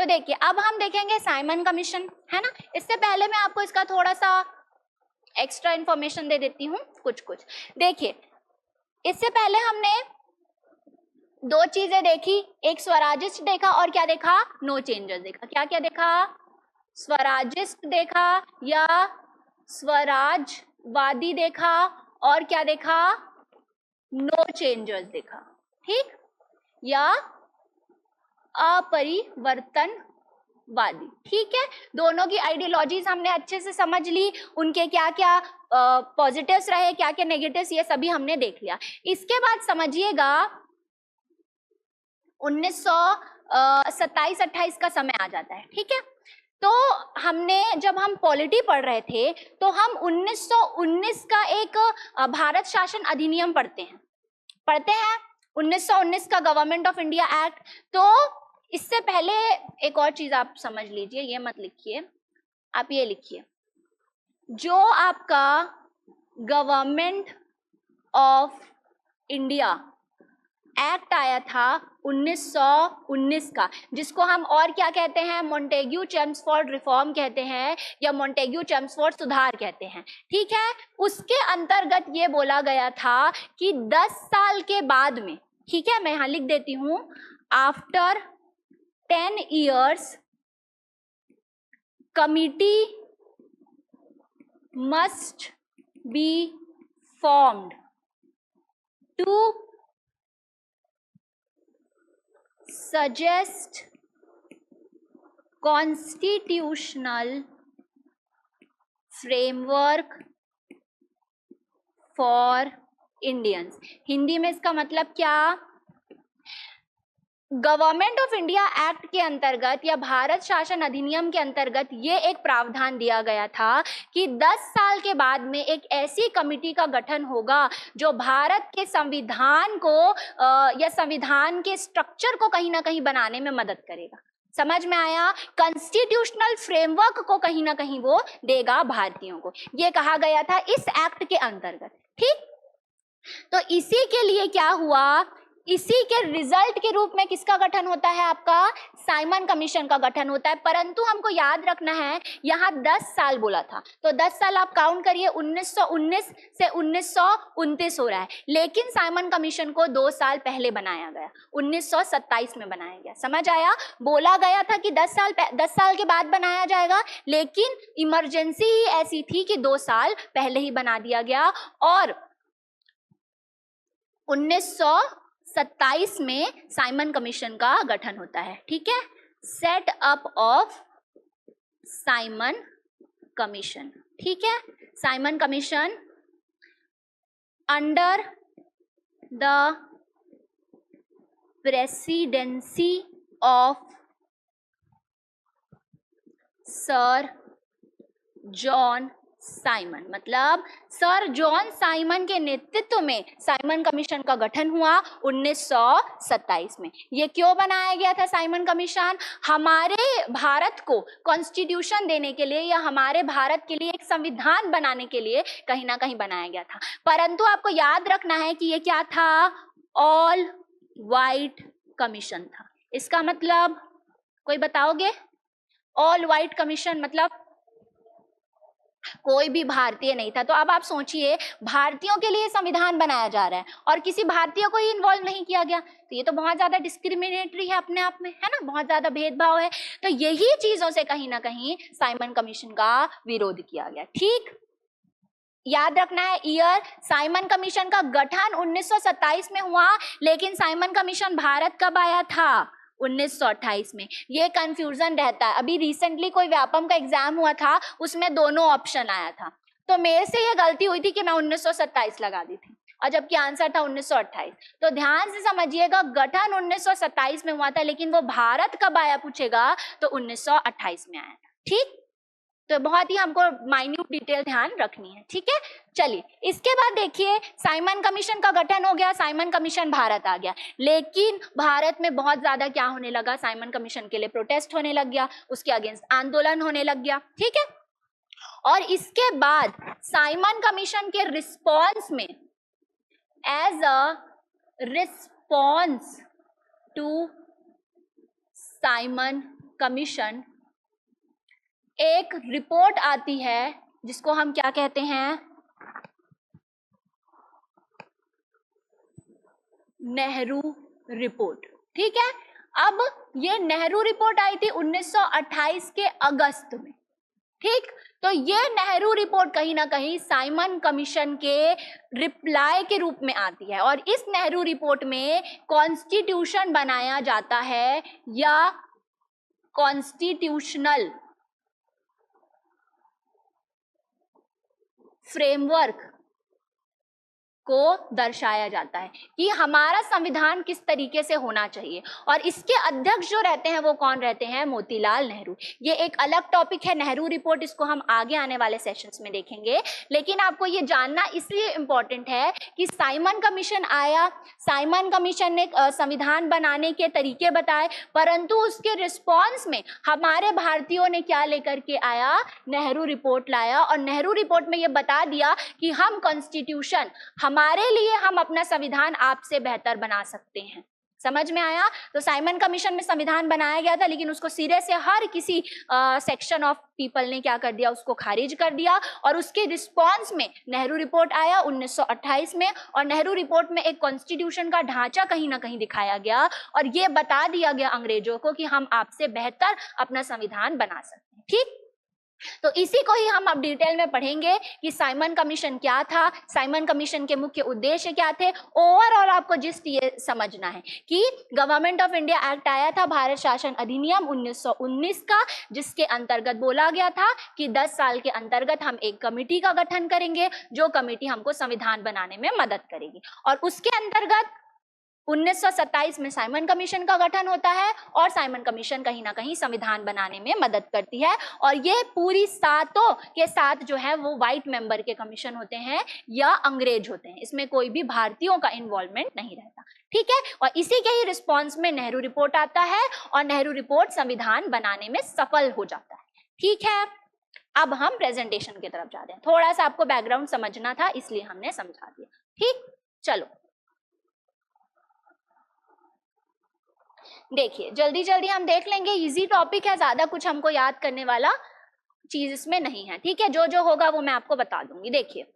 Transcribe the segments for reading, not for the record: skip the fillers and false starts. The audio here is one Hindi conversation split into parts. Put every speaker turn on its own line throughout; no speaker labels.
देखिए अब हम देखेंगे साइमन कमीशन, है ना। इससे पहले मैं आपको इसका थोड़ा सा एक्स्ट्रा इंफॉर्मेशन दे देती हूँ कुछ। देखिए इससे पहले हमने दो चीजें देखी, एक स्वराजिस्ट देखा और क्या देखा, नो चेंजेस देखा। क्या क्या देखा, स्वराजिस्ट देखा या स्वराजवादी देखा और क्या देखा, नो चेंजेस देखा, ठीक, या अपरिवर्तनवादी, ठीक है। दोनों की आइडियोलॉजीज हमने अच्छे से समझ ली, उनके क्या क्या पॉजिटिव्स रहे, क्या क्या नेगेटिव्स, ये सभी हमने देख लिया। इसके बाद समझिएगा 1927-28 का समय आ जाता है, ठीक है। तो हमने जब हम पॉलिटी पढ़ रहे थे तो हम 1919 का एक भारत शासन अधिनियम पढ़ते हैं 1919 का गवर्नमेंट ऑफ इंडिया एक्ट। तो इससे पहले एक और चीज आप समझ लीजिए, ये मत लिखिए, आप ये लिखिए, जो आपका गवर्नमेंट ऑफ इंडिया एक्ट आया था 1919 का, जिसको हम और क्या कहते हैं, मोंटेग्यू चेम्सफोर्ड रिफॉर्म कहते हैं या मोंटेग्यू चेम्सफोर्ड सुधार कहते हैं, ठीक है। उसके अंतर्गत ये बोला गया था कि 10 साल के बाद में, ठीक है, मैं यहां लिख देती हूं, after 10 years committee must be formed to suggest constitutional framework for Indians। Hindi में इसका मतलब क्या, गवर्नमेंट ऑफ इंडिया एक्ट के अंतर्गत या भारत शासन अधिनियम के अंतर्गत ये एक प्रावधान दिया गया था कि 10 साल के बाद में एक ऐसी कमिटी का गठन होगा जो भारत के संविधान को या संविधान के स्ट्रक्चर को कहीं ना कहीं बनाने में मदद करेगा। समझ में आया, कॉन्स्टिट्यूशनल फ्रेमवर्क को कहीं ना कहीं वो देगा भारतीयों को, ये कहा गया था इस एक्ट के अंतर्गत, ठीक। तो इसी के लिए क्या हुआ, इसी के रिजल्ट के रूप में किसका गठन होता है, आपका साइमन कमीशन का गठन होता है। परंतु हमको याद रखना है यहाँ 10 साल बोला था, तो 10 साल आप काउंट करिए, 1919 से 1929 हो रहा है, लेकिन साइमन कमीशन को 2 साल पहले बनाया गया, 1927 में बनाया गया। समझ आया, बोला गया था कि 10 साल के बाद बनाया जाएगा, लेकिन इमरजेंसी ही ऐसी थी कि 2 साल पहले ही बना दिया गया और 1927 में साइमन कमीशन का गठन होता है, ठीक है। Set up of Simon commission, ठीक है। Simon commission under the presidency of sir John Simon, मतलब सर जॉन साइमन के नेतृत्व में साइमन कमीशन का गठन हुआ 1927 में। ये क्यों बनाया गया था साइमन कमीशन, हमारे भारत को कॉन्स्टिट्यूशन देने के लिए या हमारे भारत के लिए एक संविधान बनाने के लिए कहीं ना कहीं बनाया गया था। परंतु आपको याद रखना है कि ये क्या था, ऑल वाइट कमीशन था। इसका मतलब कोई बताओगे, ऑल वाइट कमीशन मतलब कोई भी भारतीय नहीं था। तो अब आप सोचिए, भारतीयों के लिए संविधान बनाया जा रहा है और किसी भारतीय को ही इन्वॉल्व नहीं किया गया, तो ये तो बहुत ज्यादा डिस्क्रिमिनेटरी है अपने आप में, है ना, बहुत ज्यादा भेदभाव है। तो यही चीजों से कहीं ना कहीं साइमन कमीशन का विरोध किया गया, ठीक। याद रखना है ईयर, साइमन कमीशन का गठन 1927 में हुआ, लेकिन साइमन कमीशन भारत कब आया था, 1928 में। ये कंफ्यूजन रहता है। अभी रिसेंटली कोई व्यापम का एग्जाम हुआ था, उसमें दोनों ऑप्शन आया था, तो मेरे से ये गलती हुई थी कि मैं 1927 लगा दी थी और जबकि आंसर था 1928। तो ध्यान से समझिएगा, गठन 1927 में हुआ था, लेकिन वो भारत कब आया पूछेगा तो 1928 में आया था, ठीक। तो बहुत ही हमको माइन्यूट डिटेल ध्यान रखनी है, ठीक है। चलिए इसके बाद देखिए, साइमन कमीशन का गठन हो गया, साइमन कमीशन भारत आ गया, लेकिन भारत में बहुत ज्यादा क्या होने लगा, साइमन कमीशन के लिए प्रोटेस्ट होने लग गया, उसके अगेंस्ट आंदोलन होने लग गया, ठीक है। और इसके बाद साइमन कमीशन के रिस्पॉन्स में, as a response to Simon commission एक रिपोर्ट आती है जिसको हम क्या कहते हैं, नेहरू रिपोर्ट। ठीक है, अब ये नेहरू रिपोर्ट आई थी 1928 के अगस्त में। ठीक, तो ये नेहरू रिपोर्ट कहीं ना कहीं साइमन कमीशन के रिप्लाई के रूप में आती है और इस नेहरू रिपोर्ट में कॉन्स्टिट्यूशन बनाया जाता है या कॉन्स्टिट्यूशनल फ्रेमवर्क को दर्शाया जाता है कि हमारा संविधान किस तरीके से होना चाहिए। और इसके अध्यक्ष जो रहते हैं वो कौन रहते हैं, मोतीलाल नेहरू। ये एक अलग टॉपिक है नेहरू रिपोर्ट, इसको हम आगे आने वाले सेशंस में देखेंगे। लेकिन आपको ये जानना इसलिए इम्पोर्टेंट है कि साइमन कमीशन आया, साइमन कमीशन ने संविधान बनाने के तरीके बताए, परंतु उसके रिस्पॉन्स में हमारे भारतीयों ने क्या लेकर के आया, नेहरू रिपोर्ट लाया। और नेहरू रिपोर्ट में ये बता दिया कि हम कॉन्स्टिट्यूशन, हमारे लिए हम अपना संविधान आपसे बेहतर बना सकते हैं। समझ में आया? तो साइमन कमीशन में संविधान बनाया गया था, लेकिन उसको सिरे से हर किसी सेक्शन ऑफ पीपल ने क्या कर दिया, उसको खारिज कर दिया। और उसके रिस्पॉन्स में नेहरू रिपोर्ट आया 1928 में, और नेहरू रिपोर्ट में एक कॉन्स्टिट्यूशन का ढांचा कहीं ना कहीं दिखाया गया और ये बता दिया गया अंग्रेजों को कि हम आपसे बेहतर अपना संविधान बना सकते हैं। ठीक, तो इसी को ही हम अब डिटेल में पढ़ेंगे कि साइमन कमीशन क्या था, साइमन कमीशन के मुख्य उद्देश्य क्या थे। ओवरऑल आपको जिस्ट ये समझना है कि गवर्नमेंट ऑफ इंडिया एक्ट आया था, भारत शासन अधिनियम 1919 का, जिसके अंतर्गत बोला गया था कि 10 साल के अंतर्गत हम एक कमेटी का गठन करेंगे, जो कमेटी हमको संविधान बनाने में मदद करेगी। और उसके अंतर्गत 1927 में साइमन कमीशन का गठन होता है और साइमन कमीशन कहीं ना कहीं संविधान बनाने में मदद करती है। और ये पूरी सातों के साथ जो है वो व्हाइट मेंबर के कमीशन होते हैं या अंग्रेज होते हैं, इसमें कोई भी भारतीयों का इन्वॉल्वमेंट नहीं रहता। ठीक है, और इसी के ही रिस्पॉन्स में नेहरू रिपोर्ट आता है और नेहरू रिपोर्ट संविधान बनाने में सफल हो जाता है। ठीक है, अब हम प्रेजेंटेशन की तरफ जा रहे हैं। थोड़ा सा आपको बैकग्राउंड समझना था इसलिए हमने समझा दिया। ठीक, चलो देखिए, जल्दी जल्दी हम देख लेंगे, इजी टॉपिक है, ज्यादा कुछ हमको याद करने वाला चीज इसमें नहीं है। ठीक है, जो जो होगा वो मैं आपको बता दूंगी। देखिए,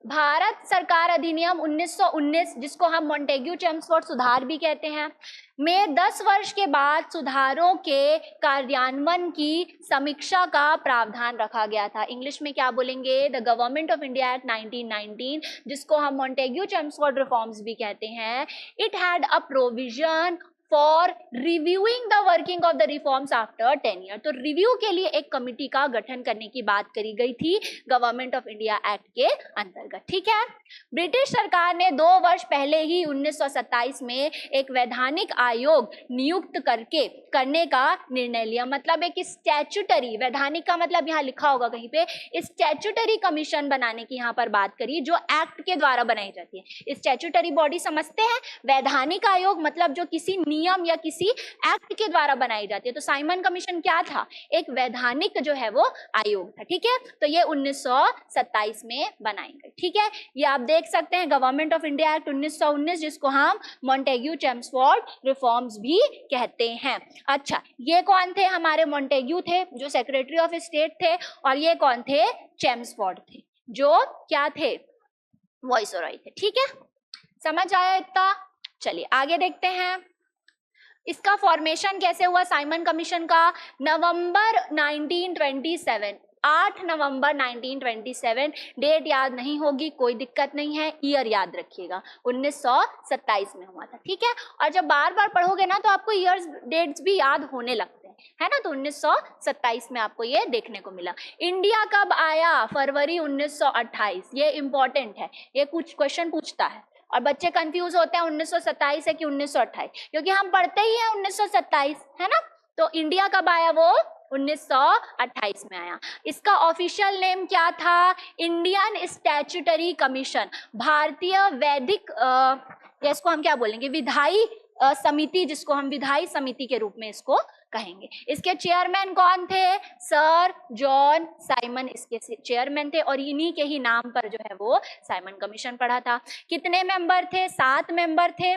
भारत सरकार अधिनियम 1919, जिसको हम मॉन्टेग्यू चेम्सफोर्ड सुधार भी कहते हैं, में 10 वर्ष के बाद सुधारों के कार्यान्वयन की समीक्षा का प्रावधान रखा गया था। इंग्लिश में क्या बोलेंगे, the government of India act 1919, जिसको हम मॉन्टेग्यू चेम्सफोर्ड रिफॉर्म्स भी कहते हैं। It had a provision for reviewing the working of the reforms after 10 year. तो रिव्यू के लिए एक कमिटी का गठन करने की बात करी गई थी गवर्नमेंट ऑफ इंडिया एक्ट के अंतर्गत। ठीक है, ब्रिटिश सरकार ने 2 वर्ष पहले ही 1927 में एक वैधानिक आयोग नियुक्त करने का निर्णय लिया। मतलब एक स्टैच्यूटरी, वैधानिक का मतलब यहाँ लिखा होगा कहीं पे, स्टैच्यूटरी कमीशन बनाने की यहाँ पर बात करी, जो एक्ट के द्वारा बनाई जाती है। स्टैच्यूटरी बॉडी समझते हैं, वैधानिक आयोग मतलब जो किसी नियम या किसी एक्ट के द्वारा बनाई जाती है। तो साइमन कमीशन क्या था, एक वैधानिक जो है वो आयोग था। ठीक है, तो ये 1927 में बनाई गई। ठीक है, ये आप देख सकते हैं गवर्नमेंट ऑफ इंडिया एक्ट 1919, जिसको हम मॉन्टेग्यू चेम्सफोर्ड रिफॉर्म्स भी कहते हैं। अच्छा, ये कौन थे, हमारे मॉन्टेग्यू थे जो सेक्रेटरी ऑफ स्टेट थे, और ये कौन थे, चेम्सफोर्ड थे जो क्या थे, वाइसरॉय थे। ठीक है, समझ आया इतना? चलिए आगे देखते हैं इसका फॉर्मेशन कैसे हुआ साइमन कमीशन का। नवंबर 1927, 8 नवंबर 1927, डेट याद नहीं होगी कोई दिक्कत नहीं है, ईयर याद रखिएगा, 1927 में हुआ था। ठीक है, और जब बार बार पढ़ोगे ना तो आपको ईयर्स डेट्स भी याद होने लगते हैं, है ना। तो 1927 में आपको ये देखने को मिला। इंडिया कब आया, फरवरी 1928, ये इंपॉर्टेंट है, ये कुछ क्वेश्चन पूछता है और बच्चे कंफ्यूज होते हैं 1927 है कि 1928, क्योंकि हम पढ़ते ही हैं 1927, है ना। तो इंडिया कब आया, वो 1928 में आया। इसका ऑफिशियल नेम क्या था, इंडियन स्टैच्यूटरी कमीशन, भारतीय वैदिक इसको हम क्या बोलेंगे, विधायी समिति, जिसको हम विधायी समिति के रूप में इसको कहेंगे। इसके चेयरमैन कौन थे, सर जॉन साइमन इसके चेयरमैन थे, और इन्हीं के ही नाम पर जो है वो साइमन कमीशन पढ़ा था। कितने मेंबर थे, 7 मेंबर थे।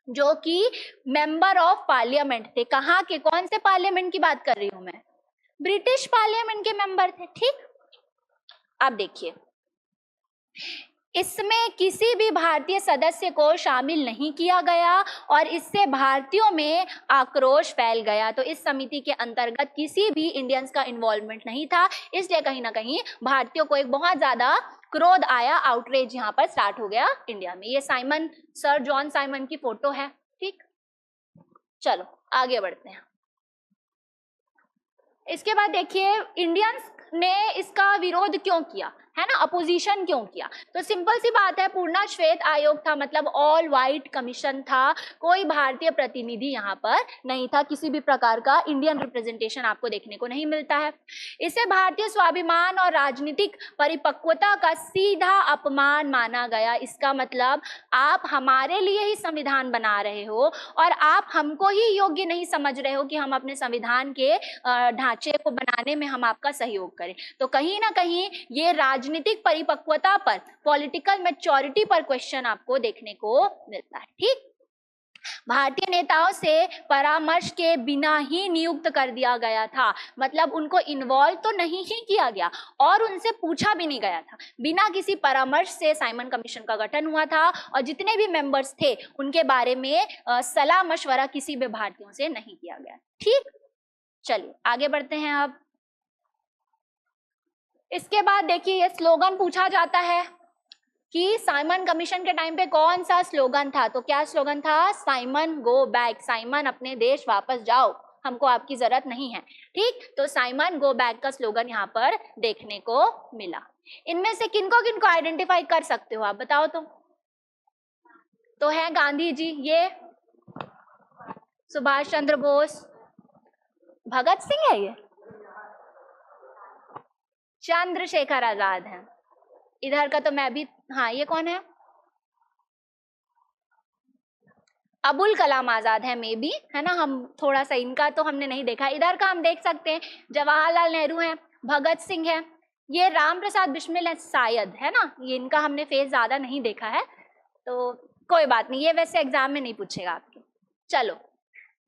जो कि मेंबर ऑफ पार्लियामेंट थे। कहाँ के, कौन से पार्लियामेंट की बात कर रही हूं मैं, ब्रिटिश पार्लियामेंट के मेंबर थे। ठीक, अब देखिए इसमें किसी भी भारतीय सदस्य को शामिल नहीं किया गया और इससे भारतीयों में आक्रोश फैल गया। तो इस समिति के अंतर्गत किसी भी इंडियंस का इन्वॉल्वमेंट नहीं था, इसलिए कहीं ना कहीं भारतीयों को एक बहुत ज्यादा क्रोध आया, आउटरेज यहाँ पर स्टार्ट हो गया इंडिया में। ये साइमन, सर जॉन साइमन की फोटो है। ठीक, चलो आगे बढ़ते हैं। इसके बाद देखिए इंडियंस ने इसका विरोध क्यों किया, है ना, अपोजिशन क्यों किया। तो सिंपल सी बात है, पूर्ण श्वेत आयोग था, मतलब ऑल वाइट कमीशन था, कोई भारतीय प्रतिनिधि यहाँ पर नहीं था, किसी भी प्रकार का इंडियन रिप्रेजेंटेशन आपको देखने को नहीं मिलता है। इसे भारतीय स्वाभिमान और राजनीतिक परिपक्वता का सीधा अपमान माना गया। इसका मतलब आप हमारे लिए ही संविधान बना रहे हो और आप हमको ही योग्य नहीं समझ रहे हो कि हम अपने संविधान के ढांचे को बनाने में हम आपका सहयोग करें। तो कहीं ना कहीं ये राजनीतिक परिपक्वता पर, पॉलिटिकल मैच्योरिटी पर क्वेश्चन आपको देखने को मिलता है। ठीक, भारतीय नेताओं से परामर्श के बिना ही नियुक्त कर दिया गया था, मतलब उनको इन्वॉल्व तो नहीं ही किया गया और उनसे पूछा भी नहीं गया था। बिना किसी परामर्श से साइमन कमीशन का गठन हुआ था और जितने भी मेंबर्स थे उनके बारे में सलाह मशवरा किसी भी भारतीयों से नहीं किया गया। ठीक, चलिए आगे बढ़ते हैं। अब इसके बाद देखिए ये स्लोगन पूछा जाता है कि साइमन कमीशन के टाइम पे कौन सा स्लोगन था। तो क्या स्लोगन था, साइमन गो बैक, साइमन अपने देश वापस जाओ, हमको आपकी जरूरत नहीं है। ठीक, तो साइमन गो बैक का स्लोगन यहाँ पर देखने को मिला। इनमें से किनको किनको आइडेंटिफाई कर सकते हो आप, बताओ तो है गांधी जी, ये सुभाष चंद्र बोस, भगत सिंह है, ये चंद्रशेखर आजाद है। इधर का तो मैं भी, हाँ ये कौन है, अबुल कलाम आजाद है मे बी, है ना। हम थोड़ा सा इनका तो हमने नहीं देखा। इधर का हम देख सकते हैं जवाहरलाल नेहरू है, भगत सिंह है, ये राम प्रसाद बिस्मिल है शायद, है ना। ये इनका हमने फेस ज्यादा नहीं देखा है, तो कोई बात नहीं, ये वैसे एग्जाम में नहीं पूछेगा आपके। चलो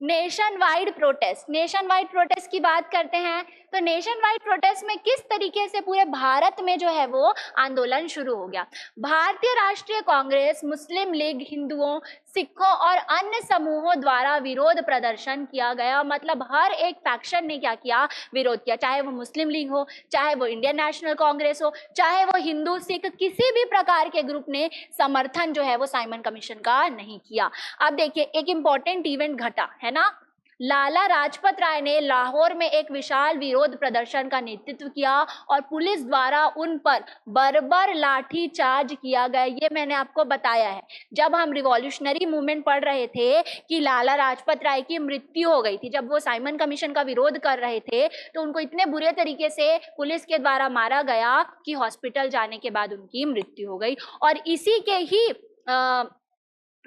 nation wide protest, nation wide protest की बात करते हैं। तो नेशन वाइड प्रोटेस्ट में किस तरीके से पूरे भारत में जो है वो आंदोलन शुरू हो गया। भारतीय राष्ट्रीय कांग्रेस, मुस्लिम लीग, हिंदुओं, सिखों और अन्य समूहों द्वारा विरोध प्रदर्शन किया गया। मतलब हर एक फैक्शन ने क्या किया, विरोध किया, चाहे वो मुस्लिम लीग हो, चाहे वो इंडियन नेशनल कांग्रेस हो, चाहे वो हिंदू सिख, किसी भी प्रकार के ग्रुप ने समर्थन जो है वो साइमन कमीशन का नहीं किया। अब देखिए एक इंपॉर्टेंट इवेंट घटा, है ना, लाला लाजपत राय ने लाहौर में एक विशाल विरोध प्रदर्शन का नेतृत्व किया और पुलिस द्वारा उन पर बर्बर लाठी चार्ज किया गया। ये मैंने आपको बताया है जब हम रिवॉल्यूशनरी मूवमेंट पढ़ रहे थे कि लाला लाजपत राय की मृत्यु हो गई थी। जब वो साइमन कमीशन का विरोध कर रहे थे तो उनको इतने बुरे तरीके से पुलिस के द्वारा मारा गया कि हॉस्पिटल जाने के बाद उनकी मृत्यु हो गई। और इसी के ही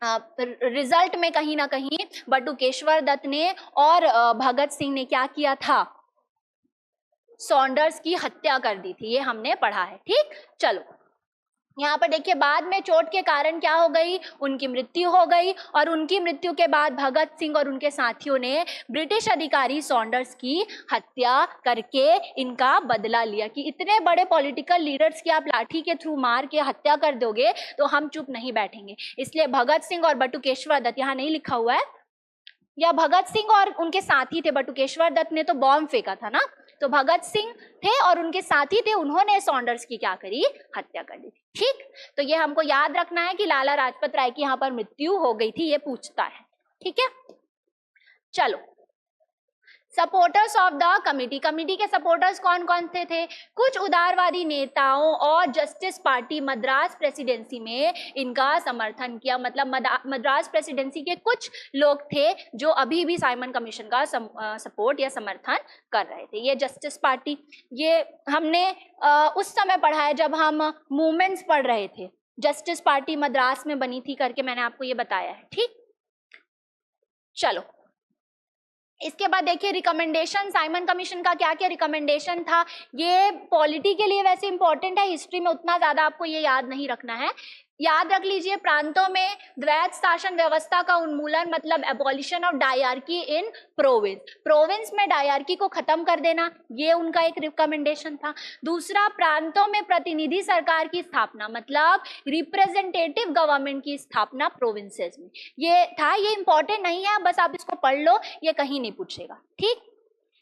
रिजल्ट में कहीं ना कहीं बटुकेश्वर दत्त ने और भगत सिंह ने क्या किया था, सॉन्डर्स की हत्या कर दी थी, ये हमने पढ़ा है। ठीक, चलो यहाँ पर देखिए बाद में चोट के कारण क्या हो गई, उनकी मृत्यु हो गई और उनकी मृत्यु के बाद भगत सिंह और उनके साथियों ने ब्रिटिश अधिकारी सॉन्डर्स की हत्या करके इनका बदला लिया कि इतने बड़े पॉलिटिकल लीडर्स की आप लाठी के थ्रू मार के हत्या कर दोगे तो हम चुप नहीं बैठेंगे। इसलिए भगत सिंह और बटुकेश्वर दत्त, यहाँ नहीं लिखा हुआ है, या भगत सिंह और उनके साथी थे, बटुकेश्वर दत्त ने तो बॉम्ब फेंका था ना, तो भगत सिंह थे और उनके साथी थे, उन्होंने सॉन्डर्स की क्या करी, हत्या कर दी थी। ठीक, तो ये हमको याद रखना है कि लाला लाजपत राय की यहाँ पर मृत्यु हो गई थी, ये पूछता है। ठीक है, चलो supporters of the committee, committee के सपोर्टर्स कौन कौन से थे, कुछ उदारवादी नेताओं और जस्टिस पार्टी मद्रास प्रेसिडेंसी में इनका समर्थन किया। मतलब मद्रास प्रेसिडेंसी के कुछ लोग थे जो अभी भी साइमन कमीशन का सपोर्ट या समर्थन कर रहे थे। ये जस्टिस पार्टी, ये हमने उस समय पढ़ा है जब हम मूवमेंट्स पढ़ रहे थे, जस्टिस पार्टी मद्रास में बनी थी करके मैंने आपको ये बताया है। ठीक, चलो इसके बाद देखिए रिकमेंडेशन, साइमन कमीशन का क्या क्या रिकमेंडेशन था। ये पॉलिटी के लिए वैसे इंपॉर्टेंट है, हिस्ट्री में उतना ज्यादा आपको ये याद नहीं रखना है। याद रख लीजिए, प्रांतों में द्वैत शासन व्यवस्था का उन्मूलन मतलब abolition of dyarchy in province, province में डायरकी को खत्म कर देना, ये उनका एक रिकमेंडेशन था। दूसरा, प्रांतों में प्रतिनिधि सरकार की स्थापना मतलब रिप्रेजेंटेटिव गवर्नमेंट की स्थापना प्रोविंसेस में, ये था। ये इंपॉर्टेंट नहीं है, बस आप इसको पढ़ लो, ये कहीं नहीं पूछेगा, ठीक।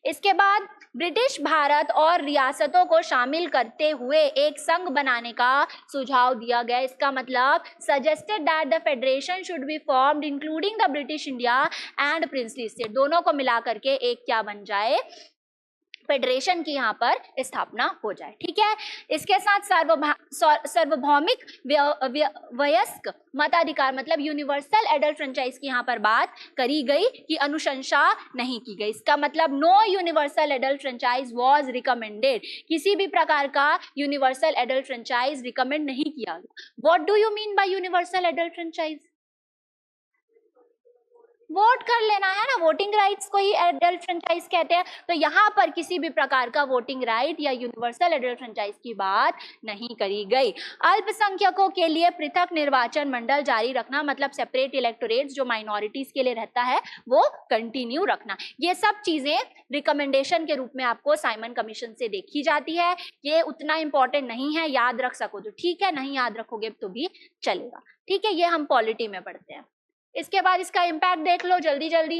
इसके बाद ब्रिटिश भारत और रियासतों को शामिल करते हुए एक संघ बनाने का सुझाव दिया गया। इसका मतलब suggested that the federation should be formed including the British India and princely state, दोनों को मिला करके एक क्या बन जाए, फेडरेशन की यहाँ पर स्थापना हो जाए, ठीक है। इसके साथ सार्वभौमिक वयस्क मताधिकार मतलब यूनिवर्सल एडल्ट फ्रेंचाइज की यहाँ पर बात करी गई कि अनुशंसा नहीं की गई। इसका मतलब no universal adult franchise was recommended, किसी भी प्रकार का यूनिवर्सल एडल्ट फ्रेंचाइज रिकमेंड नहीं किया गया। What do you mean by universal adult franchise? Vote कर लेना है ना, वोटिंग राइट्स को ही एडल्ट फ्रेंचाइज कहते हैं। तो यहाँ पर किसी भी प्रकार का वोटिंग राइट या यूनिवर्सल एडल्ट फ्रेंचाइज की बात नहीं करी गई। अल्पसंख्यकों के लिए पृथक निर्वाचन मंडल जारी रखना मतलब सेपरेट इलेक्टोरेट्स जो माइनॉरिटीज के लिए रहता है वो कंटिन्यू रखना, ये सब चीजें रिकमेंडेशन के रूप में आपको साइमन कमीशन से देखी जाती है। ये उतना इंपॉर्टेंट नहीं है, याद रख सको तो ठीक है, नहीं याद रखोगे तो भी चलेगा, ठीक है। ये हम पॉलिटी में पढ़ते हैं। इसके बाद इसका इम्पैक्ट देख लो जल्दी जल्दी।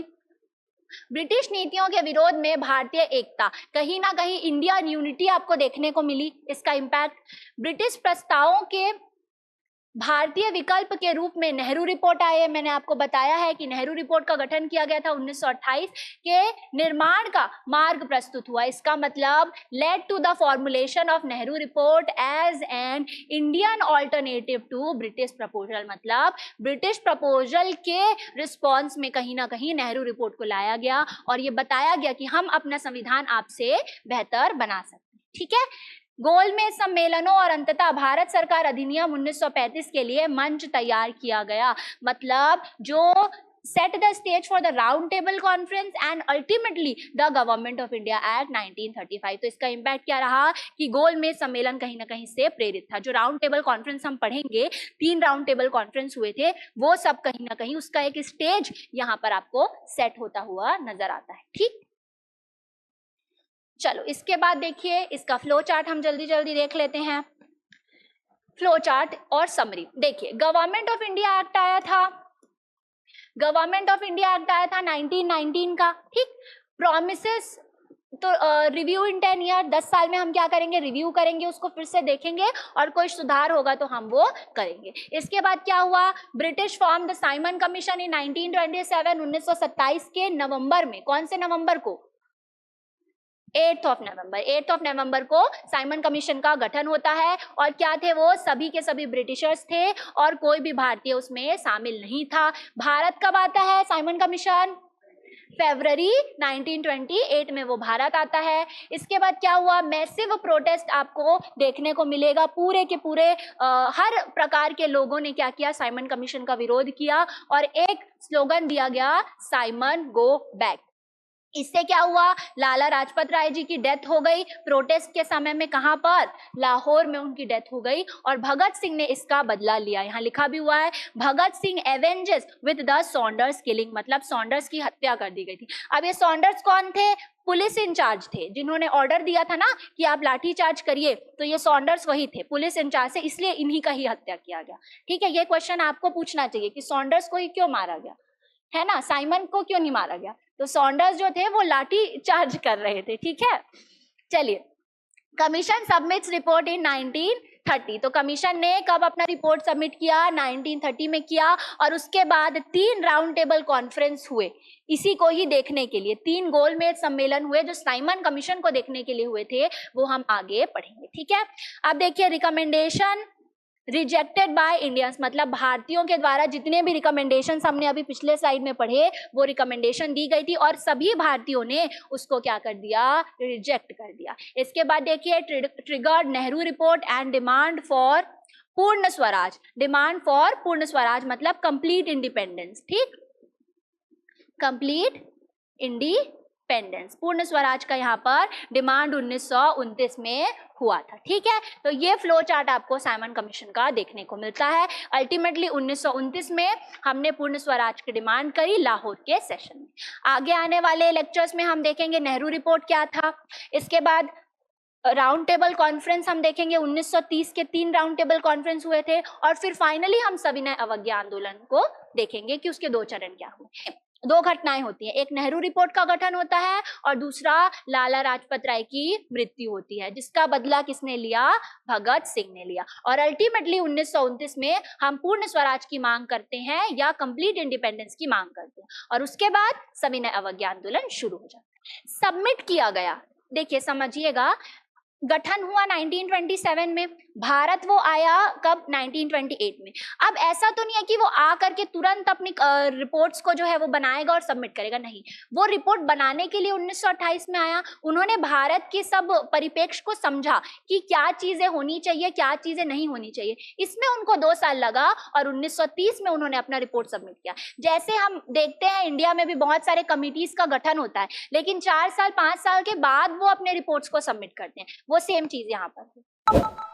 ब्रिटिश नीतियों के विरोध में भारतीय एकता, कहीं ना कहीं इंडियन यूनिटी आपको देखने को मिली। इसका इम्पैक्ट, ब्रिटिश प्रस्तावों के भारतीय विकल्प के रूप में नेहरू रिपोर्ट आए। मैंने आपको बताया है कि नेहरू रिपोर्ट का गठन किया गया था 1928 के निर्माण का मार्ग प्रस्तुत हुआ। इसका मतलब led to the formulation of Nehru report as an Indian alternative to British proposal, मतलब ब्रिटिश प्रपोजल के रिस्पॉन्स में कहीं ना कहीं नेहरू रिपोर्ट को लाया गया और ये बताया गया कि हम अपना संविधान आपसे बेहतर बना सकते हैं, ठीक है। गोलमेज सम्मेलनों और अंततः भारत सरकार अधिनियम 1935 के लिए मंच तैयार किया गया, मतलब जो set the stage for the round table conference and ultimately the government of India Act 1935। तो इसका इम्पैक्ट क्या रहा कि गोलमेज सम्मेलन कहीं ना कहीं से प्रेरित था। जो राउंड टेबल कॉन्फ्रेंस हम पढ़ेंगे, 3 राउंड टेबल कॉन्फ्रेंस हुए थे, वो सब कहीं ना कहीं उसका एक स्टेज यहाँ पर आपको सेट होता हुआ नजर आता है, ठीक। चलो इसके बाद देखिए इसका फ्लो चार्ट हम जल्दी जल्दी देख लेते हैं। फ्लो चार्ट और समरी देखिए, गवर्नमेंट ऑफ इंडिया एक्ट आया था, गवर्नमेंट ऑफ इंडिया एक्ट आया था 1919 का, ठीक। प्रोमिसेस तो रिव्यू इन 10 ईयर, 10 साल में हम क्या करेंगे, रिव्यू करेंगे, उसको फिर से देखेंगे और कोई सुधार होगा तो हम वो करेंगे। इसके बाद क्या हुआ, British form the Simon commission इन 1927, 1927 के नवंबर में, कौन से नवंबर को, 8 नवंबर को साइमन कमीशन का गठन होता है। और क्या थे वो, सभी के सभी ब्रिटिशर्स थे और कोई भी भारतीय उसमें शामिल नहीं था। भारत कब आता है साइमन कमीशन, फरवरी 1928 में वो भारत आता है। इसके बाद क्या हुआ, मैसिव प्रोटेस्ट आपको देखने को मिलेगा, पूरे के पूरे हर प्रकार के लोगों ने क्या किया, साइमन कमीशन का विरोध किया और एक स्लोगन दिया गया, साइमन गो बैक। इससे क्या हुआ, लाला लाजपत राय जी की डेथ हो गई प्रोटेस्ट के समय में, कहां पर, लाहौर में उनकी डेथ हो गई और भगत सिंह ने इसका बदला लिया। यहाँ लिखा भी हुआ है, Bhagat Singh avenges with the Saunders killing, मतलब सॉन्डर्स की हत्या कर दी गई थी। अब ये सॉन्डर्स कौन थे, पुलिस इंचार्ज थे, जिन्होंने ऑर्डर दिया था ना कि आप लाठी चार्ज करिए, तो ये सॉन्डर्स वही थे, पुलिस इंचार्ज से, इसलिए इन्हीं का ही हत्या किया गया, ठीक है। ये क्वेश्चन आपको पूछना चाहिए कि सॉन्डर्स को ही क्यों मारा गया, है ना, साइमन को क्यों नहीं मारा गया। तो सॉन्डर्स जो थे वो लाठी चार्ज कर रहे थे, ठीक है। चलिए, कमीशन सबमिट्स रिपोर्ट इन 1930, तो कमीशन ने कब अपना रिपोर्ट सबमिट किया, 1930 में किया। और उसके बाद 3 राउंड टेबल कॉन्फ्रेंस हुए इसी को ही देखने के लिए, 3 गोलमेज सम्मेलन हुए जो साइमन कमीशन को देखने के लिए हुए थे, वो हम आगे पढ़ेंगे, ठीक है। अब देखिए, रिकमेंडेशन रिजेक्टेड बाय इंडियंस, मतलब भारतीयों के द्वारा जितने भी रिकमेंडेशंस हमने अभी पिछले स्लाइड में पढ़े, वो रिकमेंडेशन दी गई थी और सभी भारतीयों ने उसको क्या कर दिया, रिजेक्ट कर दिया। इसके बाद देखिए, triggered Nehru report and demand for पूर्ण स्वराज, डिमांड फॉर पूर्ण स्वराज मतलब कंप्लीट इंडिपेंडेंस, ठीक, कंप्लीट इंडिपेंडेंस। इंडिपेंडेंस, पूर्ण स्वराज का यहाँ पर डिमांड 1929 में हुआ था। ठीक है, तो ये फ्लो चार्ट आपको साइमन कमीशन का देखने को मिलता है। अल्टीमेटली 1929 में हमने पूर्ण स्वराज की डिमांड करी लाहौर के सेशन में। आगे आने वाले लेक्चर्स में हम देखेंगे नेहरू रिपोर्ट क्या था, इसके बाद राउंड टेबल कॉन्फ्रेंस हम देखेंगे, 1930 के 3 राउंड टेबल कॉन्फ्रेंस हुए थे, और फिर फाइनली हम सविनय अवज्ञा आंदोलन को देखेंगे कि उसके 2 चरण क्या हुए। 2 घटनाएं होती हैं, एक नेहरू रिपोर्ट का गठन होता है और दूसरा लाला लाजपत राय की मृत्यु होती है, जिसका बदला किसने लिया, भगत सिंह ने लिया। और अल्टीमेटली 1929 में हम पूर्ण स्वराज की मांग करते हैं या कंप्लीट इंडिपेंडेंस की मांग करते हैं, और उसके बाद सविनय अवज्ञा आंदोलन शुरू हो जाता है। सबमिट किया गया, देखिए समझिएगा, गठन हुआ 1927 में, भारत वो आया कब, 1928 में। अब ऐसा तो नहीं है कि वो आ करके तुरंत अपनी रिपोर्ट्स को जो है वो बनाएगा और सबमिट करेगा, नहीं, वो रिपोर्ट बनाने के लिए 1928 में आया। उन्होंने भारत के सब परिप्रेक्ष्य को समझा कि क्या चीजें होनी चाहिए, क्या चीजें नहीं होनी चाहिए, इसमें उनको 2 साल लगा और 1930 में उन्होंने अपना रिपोर्ट सबमिट किया। जैसे हम देखते हैं इंडिया में भी बहुत सारे कमिटीज का गठन होता है, लेकिन 4 साल 5 साल के बाद वो अपने रिपोर्ट्स को सबमिट करते हैं, वो सेम चीज यहाँ पर है।